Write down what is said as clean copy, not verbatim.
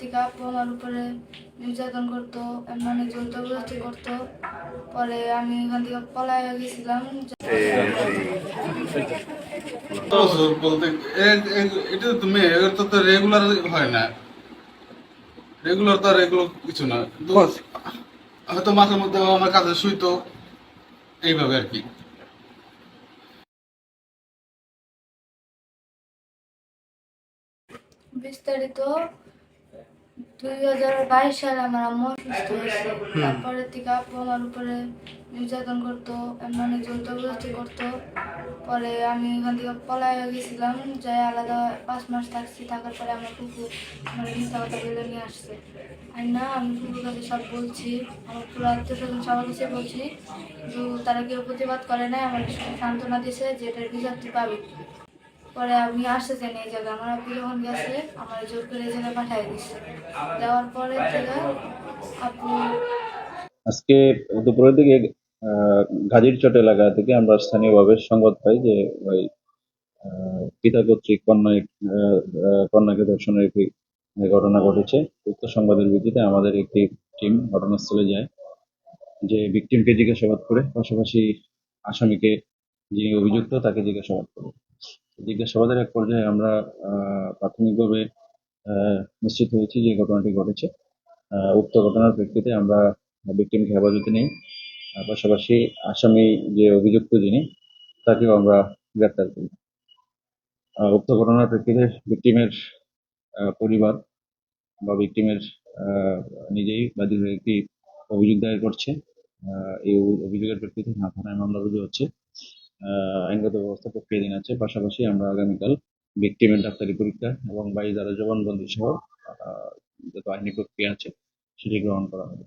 থেকে আপু আমার উপরে নির্যাতন করতো, এমন অনেক জবরদস্তি করতো। পরে আমি এখান থেকে পলায় গেছিলাম। বলতে এটা তো মেয়ে, এর তো রেগুলার হয় না, রেগুলার তো আর এগুলো কিছু না, কিন্তু হয়তো মাঝে মধ্যে ও আমার কাছে শুইতো এইভাবে আর কি। বিস্তারিত 2022 সালে আমার আম্মু অসুস্থ হয়েছে। তারপরে থেকে আপু আমার উপরে নির্যাতন করতো, এমন অনেক জবরদস্তি করতো। পরে আমি এখান থেকে পলায় গেছিলাম, যাই আলাদা 5 মাস থাকছি। থাকার পরে আমার কুকুর আমার মিথ্যা কথা বলে নিয়ে আসছে। আর না, আমি কুকুর কাছে সব বলছি, আমার পুরো আত্মীয় স্বজন সবার কাছে বলছি, কিন্তু তারা কেউ প্রতিবাদ করে নাই। আমার সান্ত্বনা দিছে যে এটার বিচার তুই পাবি। পরে আমি আসতেছি না এই জায়গায়, আমার আপু যখন গেছে আমার জোর করে এই জায়গায় পাঠিয়ে দিচ্ছে। যাওয়ার পরে থেকে আপু আজকে দুপুরের দিকে গাজীরচট এলাকা থেকে আমরা স্থানীয়ভাবে সংবাদ পাই যে ওই পিতা কর্তৃক কন্যাকে ধর্ষণের একটি ঘটনা ঘটেছে। উক্ত সংবাদের ভিত্তিতে আমাদের একটি টিম ঘটনাস্থলে যায়, যে ভিকটিমকে জিজ্ঞাসাবাদ করে, পাশাপাশি আসামিকে, যিনি অভিযুক্ত, তাকে জিজ্ঞাসাবাদ করে। জিজ্ঞাসাবাদের এক পর্যায়ে আমরা প্রাথমিকভাবে নিশ্চিত হয়েছি যে ঘটনাটি ঘটেছে। উক্ত ঘটনার প্রেক্ষিতে আমরা ভিকটিমকে হেফাজতে নিই। পাশাপাশি আসামি যে অভিযুক্ত যিনি, তাকেও আমরা গ্রেপ্তার করি। উক্ত ঘটনার প্রেক্ষিতে ভিকটিমের পরিবার বা ভিকটিমের নিজেই বাদী হয়ে একটি অভিযোগ দায়ের করছে। এই অভিযোগের প্রেক্ষিতে থানায় মামলা রুজু হচ্ছে। আইনগত ব্যবস্থা প্রক্রিয়াধীন আছে। পাশাপাশি আমরা আগামীকাল ভিকটিমের ডাক্তারি পরীক্ষা এবং বাড়ি দ্বারা জবানবন্দি সহ যত আইনি প্রক্রিয়া আছে সেটি গ্রহণ করা হবে।